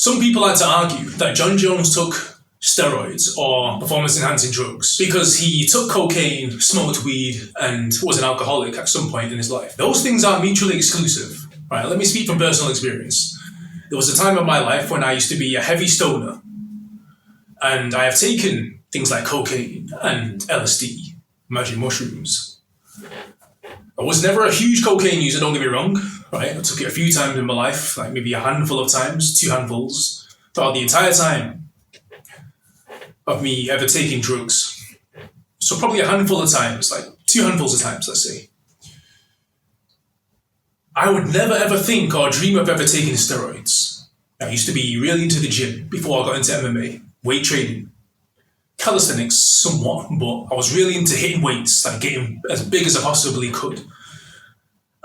Some people like to argue that Jon Jones took steroids or performance-enhancing drugs because he took cocaine, smoked weed, and was an alcoholic at some point in his life. Those things are mutually exclusive. Right? Let me speak from personal experience. There was a time in my life when I used to be a heavy stoner, and I have taken things like cocaine and LSD, magic mushrooms. I was never a huge cocaine user, don't get me wrong. Right? I took it a few times in my life, like maybe a handful of times, 2 handfuls, throughout the entire time of me ever taking drugs. So probably a handful of times, like 2 handfuls of times, let's say. I would never ever think or dream of ever taking steroids. I used to be really into the gym before I got into MMA, weight training, calisthenics somewhat, but I was really into hitting weights, like getting as big as I possibly could.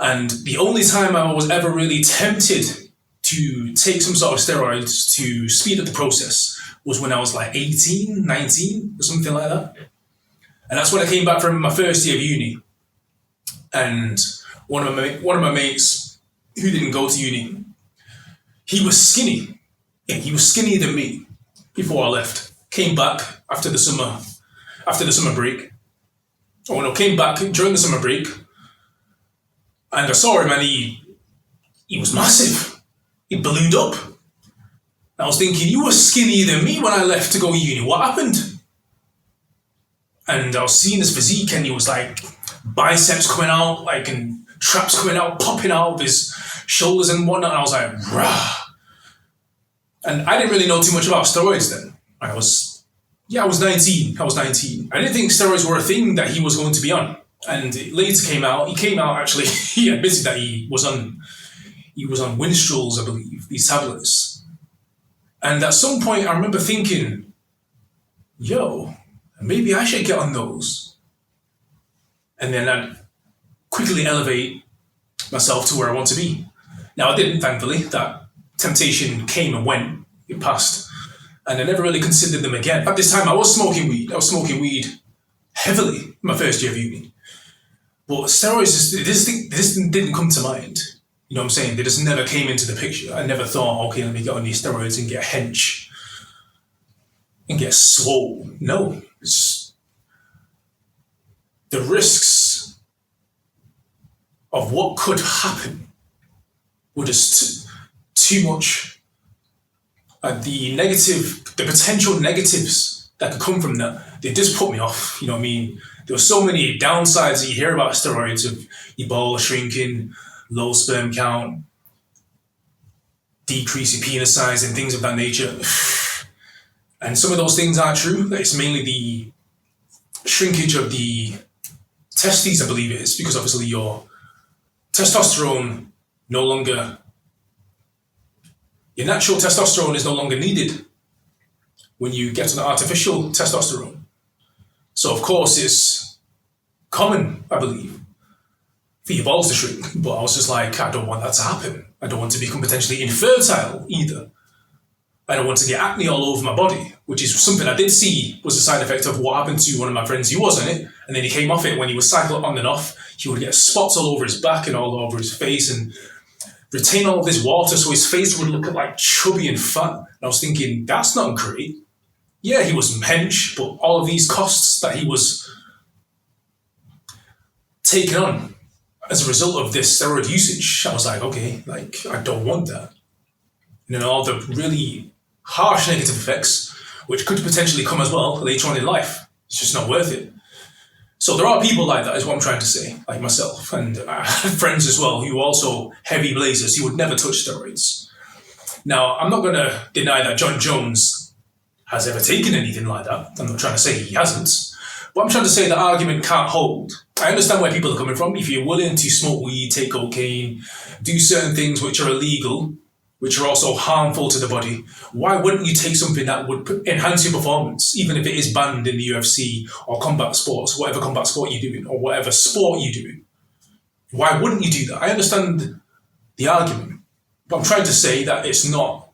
And the only time I was ever really tempted to take some sort of steroids to speed up the process was when I was like 18, 19, or something like that. And that's when I came back from my first year of uni. And one of my mates who didn't go to uni, he was skinny. Yeah, he was skinnier than me before I left. Came back after the summer break. Oh no, came back during the summer break. And I saw him and he was massive. He ballooned up. I was thinking, you were skinnier than me when I left to go to uni. What happened? And I was seeing his physique and he was like biceps coming out, like, and traps coming out, popping out of his shoulders and whatnot. And I was like, rah. And I didn't really know too much about steroids then. I was 19. I didn't think steroids were a thing that he was going to be on. And it later he came out actually, he admitted that he was on Winstrol's, I believe, these tablets. And at some point I remember thinking, yo, maybe I should get on those. And then I'd quickly elevate myself to where I want to be. Now I didn't, thankfully. That temptation came and went, it passed. And I never really considered them again. At this time I was smoking weed. I was smoking weed heavily in my first year of uni. But steroids, this didn't come to mind. You know what I'm saying? They just never came into the picture. I never thought, okay, let me get on these steroids and get hench and get swole. No, it's the risks of what could happen were just too much. The potential negatives that could come from that, they just put me off. You know what I mean? There were so many downsides that you hear about steroids of your ball shrinking, low sperm count, decrease in penis size and things of that nature. And some of those things are true. It's mainly the shrinkage of the testes, I believe it is, because obviously your testosterone your natural testosterone is no longer needed when you get an artificial testosterone. So of course it's common, I believe, for your balls to shrink. But I was just like, I don't want that to happen. I don't want to become potentially infertile either. I don't want to get acne all over my body, which is something I did see was a side effect of what happened to one of my friends who was on it. And then he came off it when he was cycled on and off. He would get spots all over his back and all over his face and retain all of this water so his face would look like chubby and fat. And I was thinking, that's not great. Yeah, he was hench, but all of these costs that he was taking on as a result of this steroid usage, I was like, okay, like, I don't want that. And then all the really harsh negative effects, which could potentially come as well later on in life. It's just not worth it. So there are people like that, is what I'm trying to say, like myself. And I have friends as well who are also heavy blazers who would never touch steroids. Now, I'm not going to deny that Jon Jones has ever taken anything like that. I'm not trying to say he hasn't. But I'm trying to say the argument can't hold. I understand where people are coming from. If you're willing to smoke weed, take cocaine, do certain things which are illegal, which are also harmful to the body, why wouldn't you take something that would enhance your performance, even if it is banned in the UFC or combat sports, whatever combat sport you're doing, or whatever sport you're doing? Why wouldn't you do that? I understand the argument, but I'm trying to say that it's not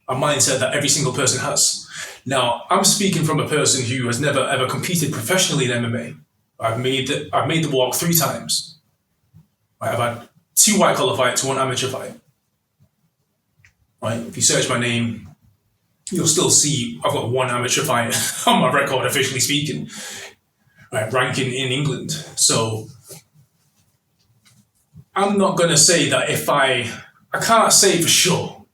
a mindset that every single person has. Now, I'm speaking from a person who has never ever competed professionally in MMA. I've made the walk 3 times. I've had 2 white collar fights, 1 amateur fight. right? If you search my name, you'll still see I've got one amateur fight on my record, officially speaking, right, ranking in England. So I'm not going to say that I can't say for sure.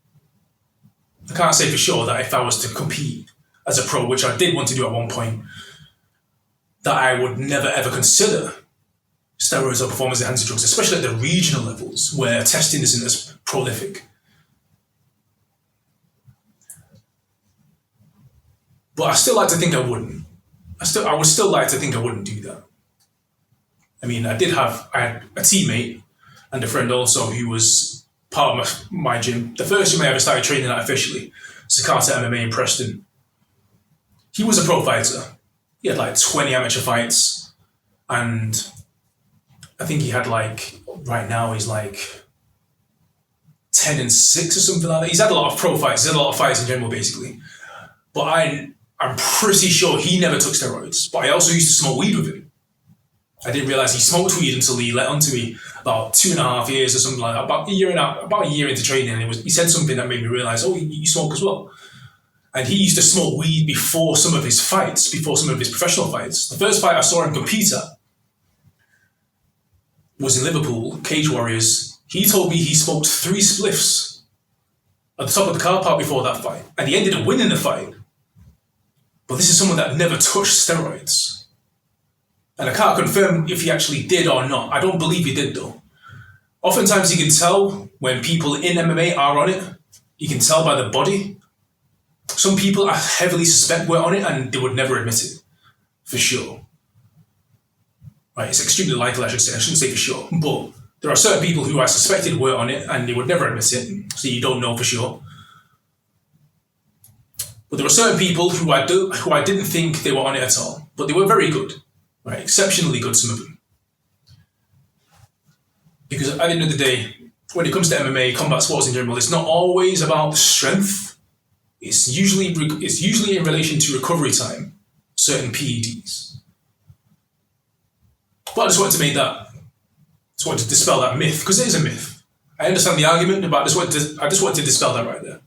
I can't say for sure that if I was to compete as a pro, which I did want to do at one point, that I would never ever consider steroids or performance-enhancing drugs, especially at the regional levels where testing isn't as prolific. But I still like to think I wouldn't. I would still like to think I wouldn't do that. I mean, I had a teammate and a friend also who was part of my gym. The first gym I ever started training at officially, Sakata MMA in Preston. He was a pro fighter. He had like 20 amateur fights, and I think he had right now he's like 10-6 or something like that. He's had a lot of pro fights. He's had a lot of fights in general, basically. But I'm pretty sure he never took steroids. But I also used to smoke weed with him. I didn't realize he smoked weed until he let onto me about 2.5 years or something like that. About a year into training, and he said something that made me realize, oh, you smoke as well. And he used to smoke weed before some of his fights, before some of his professional fights. The first fight I saw him compete at was in Liverpool, Cage Warriors. He told me he smoked 3 spliffs at the top of the car park before that fight. And he ended up winning the fight. But this is someone that never touched steroids. And I can't confirm if he actually did or not. I don't believe he did, though. Oftentimes you can tell when people in MMA are on it. You can tell by the body. Some people I heavily suspect were on it and they would never admit it. For sure. Right, it's extremely likely, I should say. I shouldn't say for sure. But there are certain people who I suspected were on it and they would never admit it. So you don't know for sure. But there were certain people who I didn't think they were on it at all. But they were very good. Right, exceptionally good, some of them. Because at the end of the day, when it comes to MMA, combat sports in general, it's not always about strength. It's usually in relation to recovery time, certain PEDs. But I just wanted to dispel that myth, because it is a myth. I understand the argument, but I just wanted to dispel that right there.